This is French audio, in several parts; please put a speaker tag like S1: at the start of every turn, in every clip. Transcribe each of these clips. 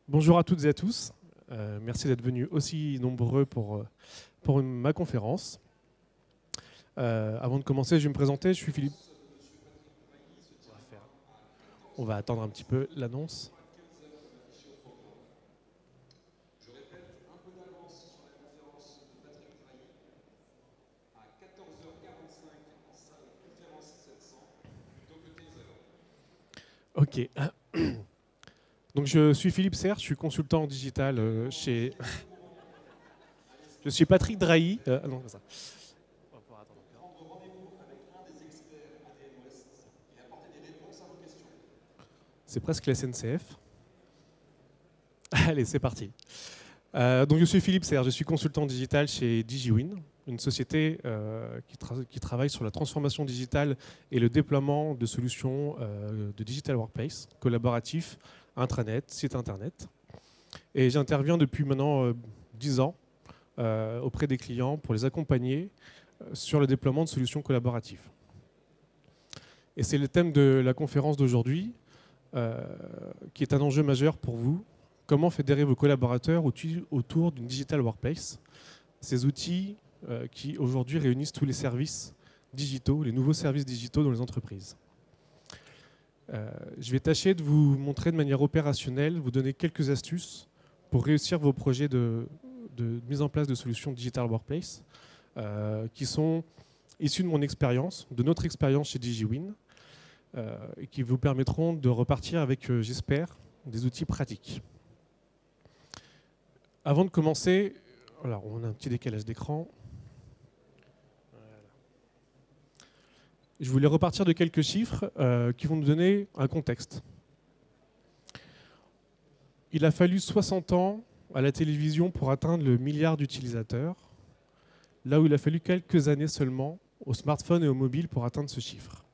S1: Bonjour à toutes et à tous. Merci d'être venus aussi nombreux pour ma conférence. Avant de commencer, je vais me présenter. Je suis Philippe. On va attendre un petit peu l'annonce. Ok. Donc je suis Philippe Serre, je suis consultant en digital chez. Je suis Patrick Drahi. Non, c'est ça. C'est presque la SNCF. Allez, c'est parti. Donc je suis Philippe Serre, je suis consultant digital chez DigiWin, une société qui travaille sur la transformation digitale et le déploiement de solutions de digital workplace, collaboratif, intranet, site internet. Et j'interviens depuis maintenant 10 ans auprès des clients pour les accompagner sur le déploiement de solutions collaboratives. Et c'est le thème de la conférence d'aujourd'hui, qui est un enjeu majeur pour vous. Comment fédérer vos collaborateurs autour d'une digital workplace, ces outils qui aujourd'hui réunissent tous les services digitaux, les nouveaux services digitaux dans les entreprises. Je vais tâcher de vous montrer de manière opérationnelle, vous donner quelques astuces pour réussir vos projets de mise en place de solutions digital workplace qui sont issus de mon expérience, de notre expérience chez DigiWin, et qui vous permettront de repartir avec, j'espère, des outils pratiques. Avant de commencer, alors on a un petit décalage d'écran. Voilà. Je voulais repartir de quelques chiffres qui vont nous donner un contexte. Il a fallu 60 ans à la télévision pour atteindre le milliard d'utilisateurs, là où il a fallu quelques années seulement aux smartphones et aux mobiles pour atteindre ce chiffre.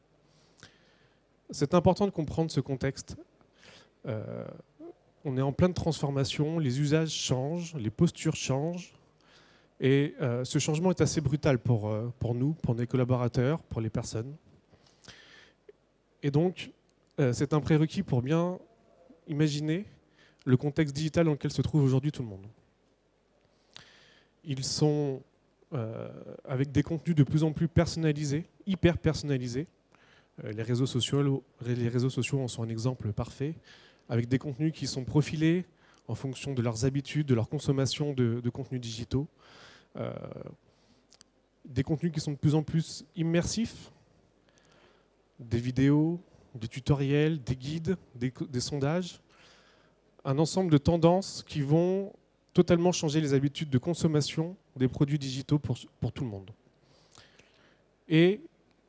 S1: C'est important de comprendre ce contexte. On est en pleine transformation, les usages changent, les postures changent. Et ce changement est assez brutal pour nous, pour nos collaborateurs, pour les personnes. Et donc, c'est un prérequis pour bien imaginer le contexte digital dans lequel se trouve aujourd'hui tout le monde. Ils sont avec des contenus de plus en plus personnalisés, hyper personnalisés. Les réseaux sociaux en sont un exemple parfait, avec des contenus qui sont profilés en fonction de leurs habitudes, de leur consommation de contenus digitaux. Des contenus qui sont de plus en plus immersifs, des vidéos, des tutoriels, des guides, des sondages, un ensemble de tendances qui vont totalement changer les habitudes de consommation des produits digitaux pour tout le monde. Et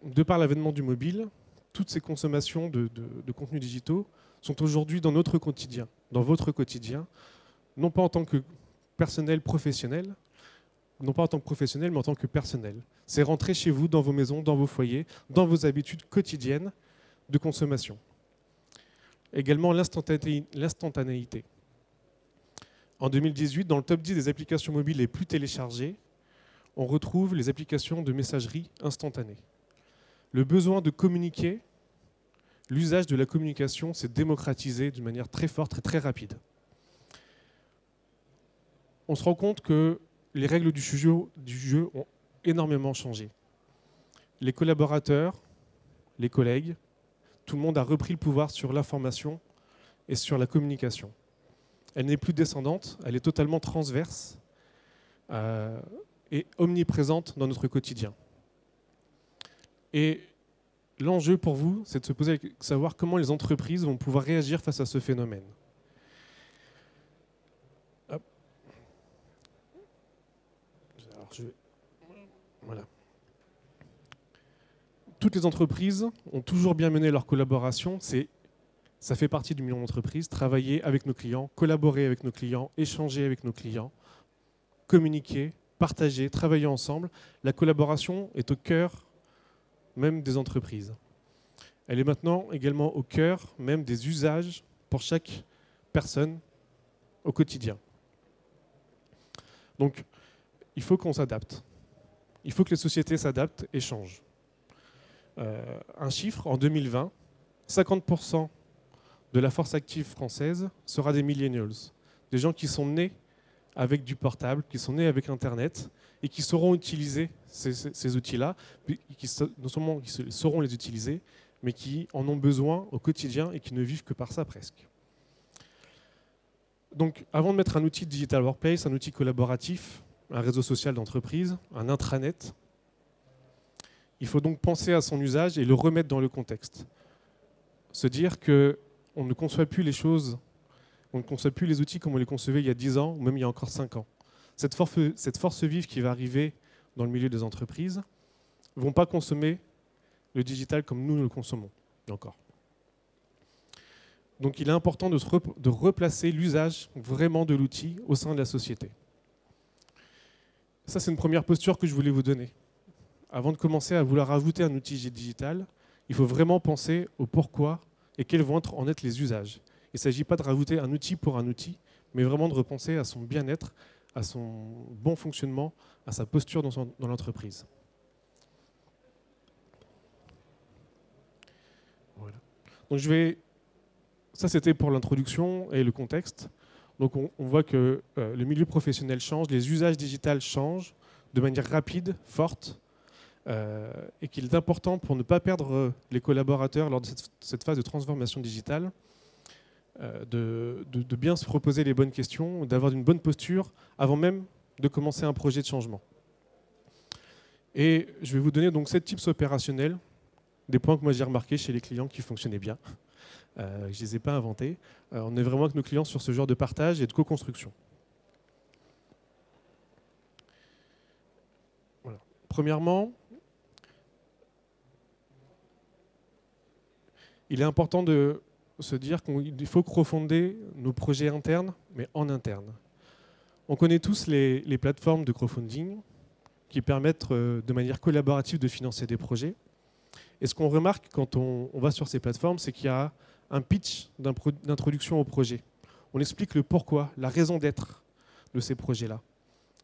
S1: de par l'avènement du mobile, toutes ces consommations de contenus digitaux sont aujourd'hui dans notre quotidien, dans votre quotidien, non pas en tant que personnel professionnel, non pas en tant que professionnel, mais en tant que personnel. C'est rentrer chez vous, dans vos maisons, dans vos foyers, dans vos habitudes quotidiennes de consommation. Également l'instantanéité. En 2018, dans le top 10 des applications mobiles les plus téléchargées, on retrouve les applications de messagerie instantanée. Le besoin de communiquer, l'usage de la communication s'est démocratisé d'une manière très forte et très rapide. On se rend compte que les règles du jeu ont énormément changé. Les collaborateurs, les collègues, tout le monde a repris le pouvoir sur l'information et sur la communication. Elle n'est plus descendante, elle est totalement transverse et omniprésente dans notre quotidien. Et l'enjeu pour vous, c'est de se poser, savoir comment les entreprises vont pouvoir réagir face à ce phénomène. Hop. Alors, voilà. Toutes les entreprises ont toujours bien mené leur collaboration. Ça fait partie du million d'entreprises. Travailler avec nos clients, collaborer avec nos clients, échanger avec nos clients, communiquer, partager, travailler ensemble. La collaboration est au cœur même des entreprises. Elle est maintenant également au cœur même des usages pour chaque personne au quotidien. Donc, il faut qu'on s'adapte. Il faut que les sociétés s'adaptent et changent. Un chiffre, en 2020, 50% de la force active française sera des millennials, des gens qui sont nés avec du portable, qui sont nés avec Internet et qui sauront utiliser ces outils-là, non seulement qui sauront les utiliser, mais qui en ont besoin au quotidien et qui ne vivent que par ça presque. Donc, avant de mettre un outil digital workplace, un outil collaboratif, un réseau social d'entreprise, un intranet, il faut donc penser à son usage et le remettre dans le contexte. Se dire qu'on ne conçoit plus les choses, on ne conçoit plus les outils comme on les concevait il y a 10 ans ou même il y a encore 5 ans. Cette force vive qui va arriver dans le milieu des entreprises ne vont pas consommer le digital comme nous le consommons encore. Donc il est important de replacer l'usage vraiment de l'outil au sein de la société. Ça, c'est une première posture que je voulais vous donner. Avant de commencer à vouloir ajouter un outil digital, il faut vraiment penser au pourquoi et quels vont en être les usages. Il ne s'agit pas de rajouter un outil pour un outil, mais vraiment de repenser à son bien-être, à son bon fonctionnement, à sa posture dans l'entreprise. Voilà. Donc ça, c'était pour l'introduction et le contexte. Donc on voit que le milieu professionnel change, les usages digitaux changent de manière rapide, forte, et qu'il est important pour ne pas perdre les collaborateurs lors de cette phase de transformation digitale, de bien se proposer les bonnes questions, d'avoir une bonne posture avant même de commencer un projet de changement. Et je vais vous donner donc 7 tips opérationnels, des points que moi j'ai remarqués chez les clients qui fonctionnaient bien. Je ne les ai pas inventés. On est vraiment avec nos clients sur ce genre de partage et de co-construction. Voilà. Premièrement, il est important de se dire qu'il faut crowdfunder nos projets internes, mais en interne. On connaît tous les plateformes de crowdfunding qui permettent de manière collaborative de financer des projets. Et ce qu'on remarque quand on va sur ces plateformes, c'est qu'il y a un pitch d'introduction au projet. On explique le pourquoi, la raison d'être de ces projets-là.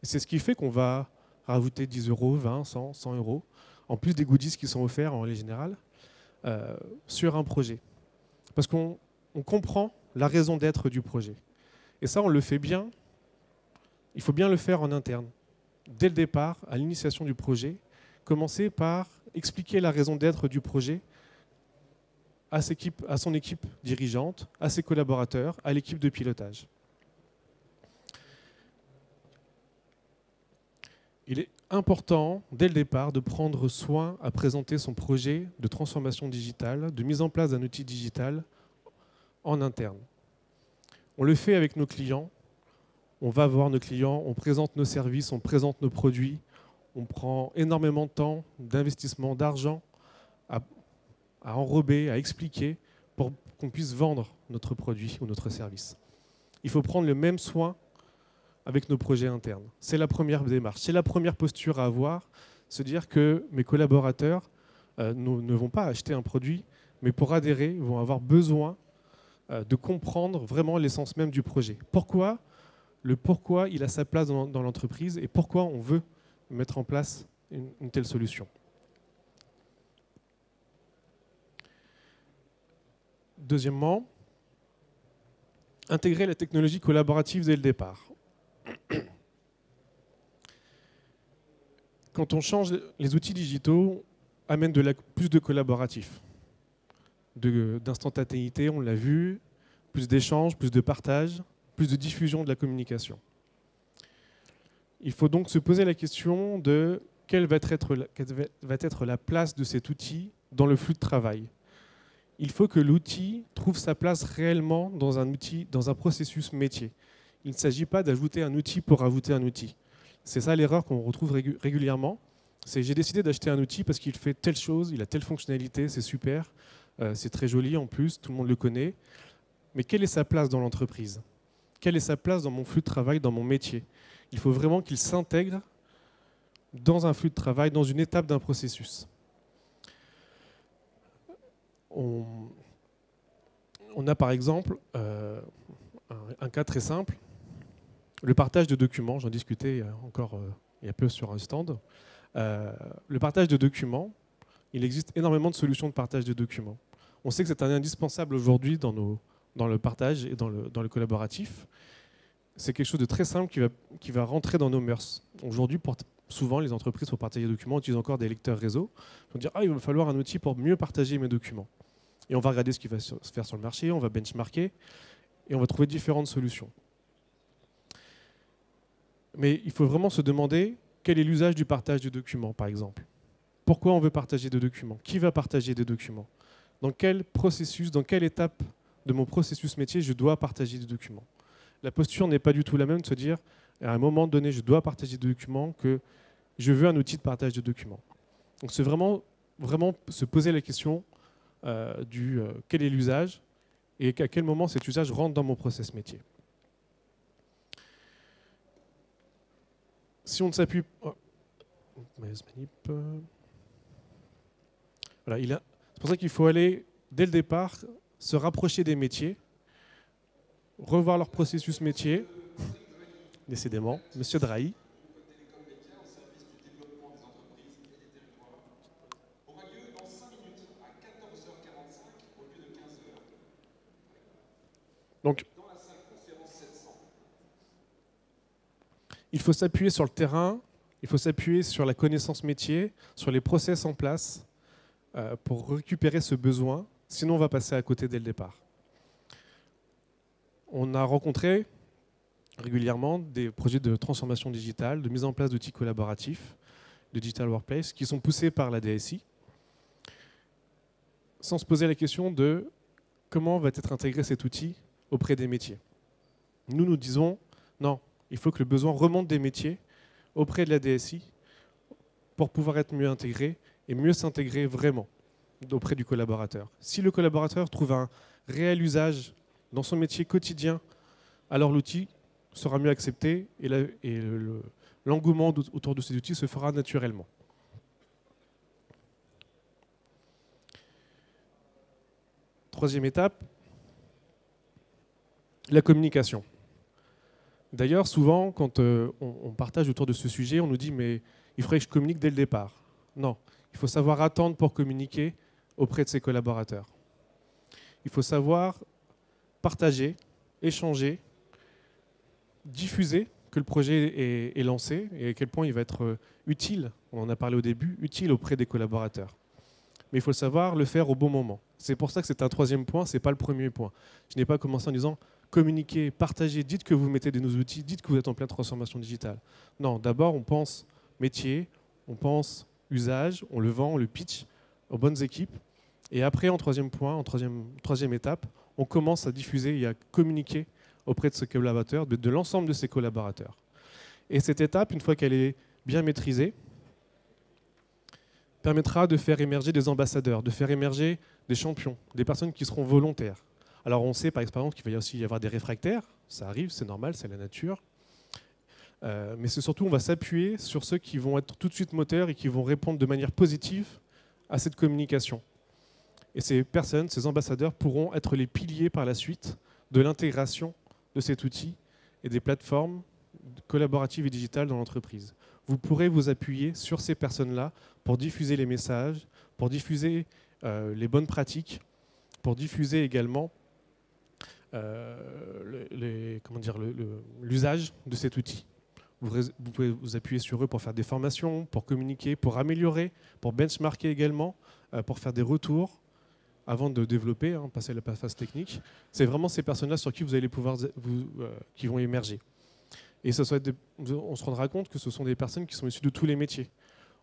S1: Et c'est ce qui fait qu'on va rajouter 10 euros, 20, 100, 100 euros, en plus des goodies qui sont offerts en général, sur un projet. Parce qu'on comprend la raison d'être du projet. Et ça, on le fait bien. Il faut bien le faire en interne. Dès le départ, à l'initiation du projet, commencer par expliquer la raison d'être du projet à son équipe dirigeante, à ses collaborateurs, à l'équipe de pilotage. Il est important, dès le départ, de prendre soin à présenter son projet de transformation digitale, de mise en place d'un outil digital en interne. On le fait avec nos clients. On va voir nos clients, on présente nos services, on présente nos produits. On prend énormément de temps, d'investissement, d'argent à enrober, à expliquer pour qu'on puisse vendre notre produit ou notre service. Il faut prendre le même soin avec nos projets internes. C'est la première démarche, c'est la première posture à avoir, se dire que mes collaborateurs ne vont pas acheter un produit, mais pour adhérer, ils vont avoir besoin de comprendre vraiment l'essence même du projet. Pourquoi il a sa place dans l'entreprise et pourquoi on veut mettre en place une telle solution. Deuxièmement, intégrer la technologie collaborative dès le départ. Quand on change, les outils digitaux amènent plus de collaboratif, d'instantanéité, on l'a vu, plus d'échanges, plus de partage, plus de diffusion de la communication. Il faut donc se poser la question de quelle va être la place de cet outil dans le flux de travail. Il faut que l'outil trouve sa place réellement dans un processus métier. Il ne s'agit pas d'ajouter un outil pour ajouter un outil. C'est ça l'erreur qu'on retrouve régulièrement. C'est j'ai décidé d'acheter un outil parce qu'il fait telle chose, il a telle fonctionnalité, c'est super, c'est très joli en plus, tout le monde le connaît. Mais quelle est sa place dans l'entreprise ? Quelle est sa place dans mon flux de travail, dans mon métier ? Il faut vraiment qu'il s'intègre dans un flux de travail, dans une étape d'un processus. On a par exemple un cas très simple, le partage de documents, j'en discutais encore il y a peu sur un stand. Le partage de documents, il existe énormément de solutions de partage de documents. On sait que c'est un indispensable aujourd'hui dans dans le partage et dans le collaboratif. C'est quelque chose de très simple qui va rentrer dans nos mœurs. Aujourd'hui, souvent, les entreprises, pour partager des documents, utilisent encore des lecteurs réseau. Ils vont dire « Ah, il va falloir un outil pour mieux partager mes documents ». Et on va regarder ce qui va se faire sur le marché, on va benchmarker, et on va trouver différentes solutions. Mais il faut vraiment se demander quel est l'usage du partage de documents, par exemple. Pourquoi on veut partager des documents? Qui va partager des documents? Dans quel processus, dans quelle étape de mon processus métier je dois partager des documents? La posture n'est pas du tout la même de se dire, à un moment donné, je dois partager des documents, que je veux un outil de partage de documents. Donc c'est vraiment se poser la question quel est l'usage et à quel moment cet usage rentre dans mon process métier. Si on ne s'appuie... Voilà, c'est pour ça qu'il faut aller, dès le départ, se rapprocher des métiers, revoir leur processus métier, décidément, Monsieur Drahi. Donc, il faut s'appuyer sur le terrain, il faut s'appuyer sur la connaissance métier, sur les process en place pour récupérer ce besoin, sinon on va passer à côté dès le départ. On a rencontré régulièrement des projets de transformation digitale, de mise en place d'outils collaboratifs, de Digital Workplace, qui sont poussés par la DSI, sans se poser la question de comment va être intégré cet outil auprès des métiers. Nous disons, non, il faut que le besoin remonte des métiers auprès de la DSI pour pouvoir être mieux intégré et mieux s'intégrer vraiment auprès du collaborateur. Si le collaborateur trouve un réel usage dans son métier quotidien, alors l'outil sera mieux accepté et l'engouement autour de ces outils se fera naturellement. Troisième étape, la communication. D'ailleurs, souvent, quand on partage autour de ce sujet, on nous dit « mais il faudrait que je communique dès le départ ». Non, il faut savoir attendre pour communiquer auprès de ses collaborateurs. Il faut savoir partager, échanger, diffuser que le projet est lancé et à quel point il va être utile, on en a parlé au début, utile auprès des collaborateurs. Mais il faut savoir le faire au bon moment. C'est pour ça que c'est un troisième point, ce n'est pas le premier point. Je n'ai pas commencé en disant communiquez, partagez, dites que vous mettez des nouveaux outils, dites que vous êtes en pleine transformation digitale. Non, d'abord on pense métier, on pense usage, on le vend, on le pitch aux bonnes équipes. Et après, en troisième point, en troisième étape, on commence à diffuser et à communiquer auprès de ses collaborateurs, de l'ensemble de ses collaborateurs. Et cette étape, une fois qu'elle est bien maîtrisée, permettra de faire émerger des ambassadeurs, de faire émerger des champions, des personnes qui seront volontaires. Alors on sait par expérience qu'il va aussi y avoir des réfractaires, ça arrive, c'est normal, c'est la nature. Mais c'est surtout, on va s'appuyer sur ceux qui vont être tout de suite moteurs et qui vont répondre de manière positive à cette communication. Et ces personnes, ces ambassadeurs pourront être les piliers par la suite de l'intégration de cet outil et des plateformes collaboratives et digitales dans l'entreprise. Vous pourrez vous appuyer sur ces personnes-là pour diffuser les messages, pour diffuser les bonnes pratiques, pour diffuser également l'usage de cet outil. Vous pouvez vous appuyer sur eux pour faire des formations, pour communiquer, pour améliorer, pour benchmarker également, pour faire des retours avant de développer, passer à la phase technique. C'est vraiment ces personnes-là sur qui vous allez pouvoir, qui vont émerger. Et on se rendra compte que ce sont des personnes qui sont issues de tous les métiers.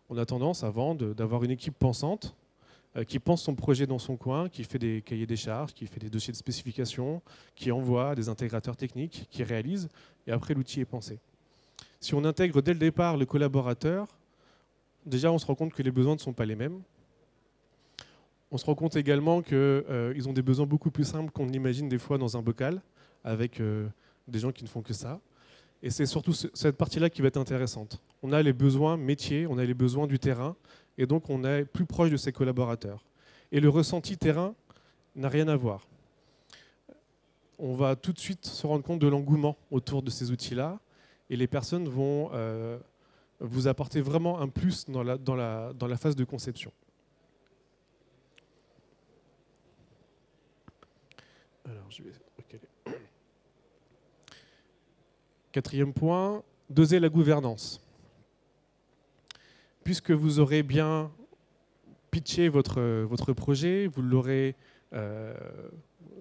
S1: On a tendance, avant, d'avoir une équipe pensante, qui pense son projet dans son coin, qui fait des cahiers des charges, qui fait des dossiers de spécification, qui envoie à des intégrateurs techniques, qui réalisent, et après l'outil est pensé. Si on intègre dès le départ le collaborateur, déjà on se rend compte que les besoins ne sont pas les mêmes. On se rend compte également qu'ils ont des besoins beaucoup plus simples qu'on l'imagine des fois dans un bocal, avec des gens qui ne font que ça. Et c'est surtout cette partie-là qui va être intéressante. On a les besoins métiers, on a les besoins du terrain, et donc on est plus proche de ses collaborateurs. Et le ressenti terrain n'a rien à voir. On va tout de suite se rendre compte de l'engouement autour de ces outils-là, et les personnes vont vous apporter vraiment un plus dans la phase de conception. Alors, je vais recaler. Quatrième point, doser la gouvernance. Puisque vous aurez bien pitché votre projet, vous l'aurez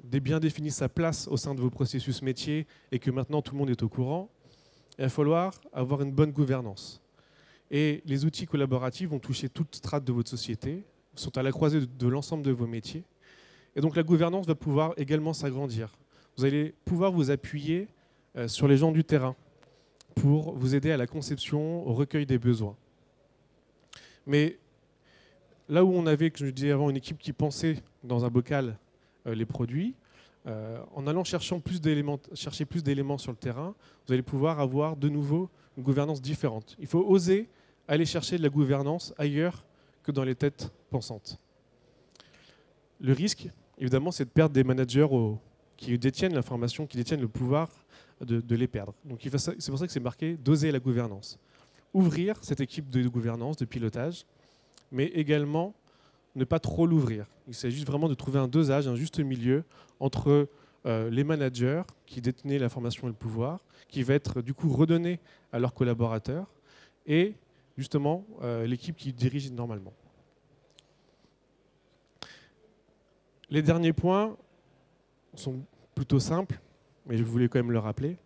S1: bien défini sa place au sein de vos processus métiers et que maintenant tout le monde est au courant, il va falloir avoir une bonne gouvernance. Et les outils collaboratifs vont toucher toute strate de votre société, sont à la croisée de l'ensemble de vos métiers. Et donc la gouvernance va pouvoir également s'agrandir. Vous allez pouvoir vous appuyer sur les gens du terrain pour vous aider à la conception, au recueil des besoins. Mais là où on avait, comme je disais avant, une équipe qui pensait dans un bocal les produits, en allant chercher plus d'éléments sur le terrain, vous allez pouvoir avoir de nouveau une gouvernance différente. Il faut oser aller chercher de la gouvernance ailleurs que dans les têtes pensantes. Le risque, évidemment, c'est de perdre des managers qui détiennent l'information, qui détiennent le pouvoir de les perdre. Donc c'est pour ça que c'est marqué d'oser la gouvernance. Ouvrir cette équipe de gouvernance, de pilotage, mais également ne pas trop l'ouvrir. Il s'agit vraiment de trouver un dosage, un juste milieu entre les managers qui détenaient l'information et le pouvoir, qui va être du coup redonné à leurs collaborateurs, et justement l'équipe qui dirige normalement. Les derniers points sont plutôt simples, mais je voulais quand même le rappeler.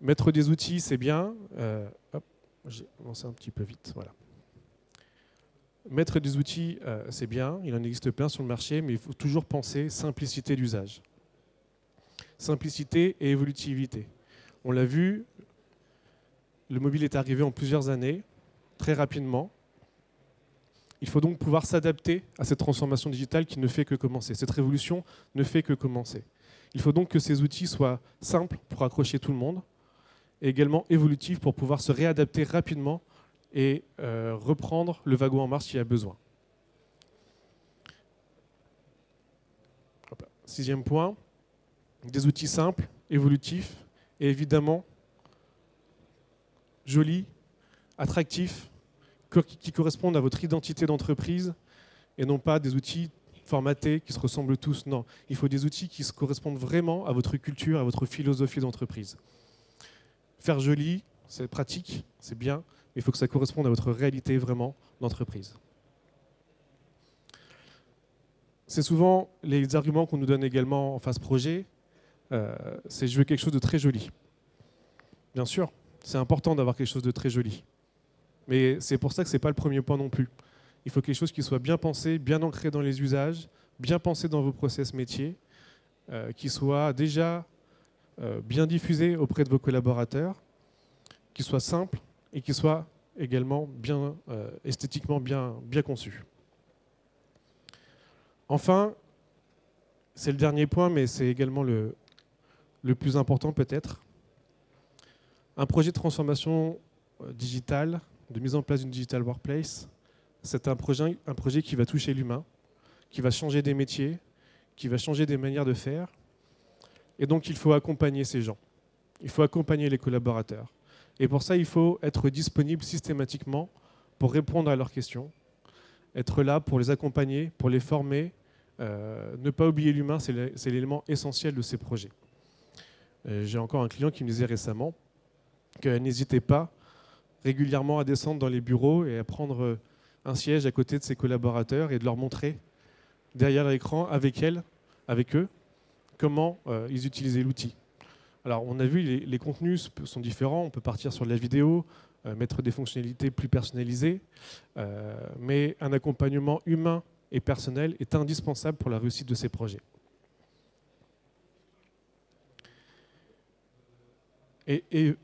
S1: Mettre des outils, c'est bien. Hop, j'ai avancé un petit peu vite. Voilà. Mettre des outils, c'est bien. Il en existe plein sur le marché, mais il faut toujours penser simplicité d'usage. Simplicité et évolutivité. On l'a vu, le mobile est arrivé en plusieurs années, très rapidement. Il faut donc pouvoir s'adapter à cette transformation digitale qui ne fait que commencer. Cette révolution ne fait que commencer. Il faut donc que ces outils soient simples pour accrocher tout le monde et également évolutifs pour pouvoir se réadapter rapidement et reprendre le wagon en marche s'il y a besoin. Sixième point, des outils simples, évolutifs et évidemment jolis, attractifs, qui correspondent à votre identité d'entreprise et non pas des outils formatés qui se ressemblent tous. Non, il faut des outils qui correspondent vraiment à votre culture, à votre philosophie d'entreprise. Faire joli, c'est pratique, c'est bien, mais il faut que ça corresponde à votre réalité vraiment d'entreprise. C'est souvent les arguments qu'on nous donne également en phase projet, c'est je veux quelque chose de très joli. Bien sûr, c'est important d'avoir quelque chose de très joli. Mais c'est pour ça que ce n'est pas le premier point non plus. Il faut quelque chose qui soit bien pensé, bien ancré dans les usages, bien pensé dans vos process métiers, qui soit déjà bien diffusé auprès de vos collaborateurs, qui soit simple et qui soit également bien, esthétiquement bien conçu. Enfin, c'est le dernier point, mais c'est également le plus important peut-être. Un projet de transformation digitale, de mise en place d'une digital workplace, c'est un projet qui va toucher l'humain, qui va changer des métiers, qui va changer des manières de faire. Et donc, il faut accompagner ces gens. Il faut accompagner les collaborateurs. Et pour ça, il faut être disponible systématiquement pour répondre à leurs questions, être là pour les accompagner, pour les former. Ne pas oublier l'humain, c'est l'élément essentiel de ces projets. J'ai encore un client qui me disait récemment que n'hésitez pas régulièrement à descendre dans les bureaux et à prendre un siège à côté de ses collaborateurs et de leur montrer derrière l'écran avec eux, comment ils utilisaient l'outil. Alors on a vu, les contenus sont différents, on peut partir sur de la vidéo, mettre des fonctionnalités plus personnalisées, mais un accompagnement humain et personnel est indispensable pour la réussite de ces projets. Et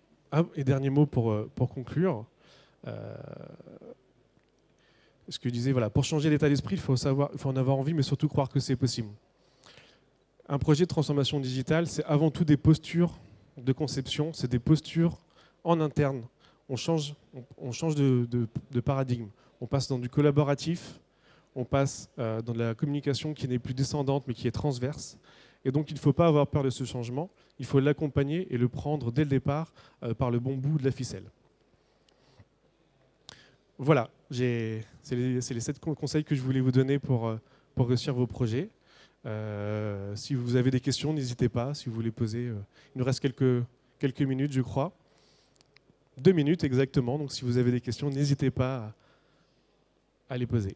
S1: dernier mot pour conclure. Ce que je disais, voilà, pour changer l'état d'esprit, il faut en avoir envie, mais surtout croire que c'est possible. Un projet de transformation digitale, c'est avant tout des postures de conception, c'est des postures en interne. On change de paradigme. On passe dans du collaboratif, on passe dans de la communication qui n'est plus descendante, mais qui est transverse. Et donc, il ne faut pas avoir peur de ce changement. Il faut l'accompagner et le prendre dès le départ par le bon bout de la ficelle. Voilà, c'est les 7 conseils que je voulais vous donner pour réussir vos projets. Si vous avez des questions, n'hésitez pas, si vous voulez poser. Il nous reste quelques minutes, je crois. 2 minutes exactement, donc si vous avez des questions, n'hésitez pas à les poser.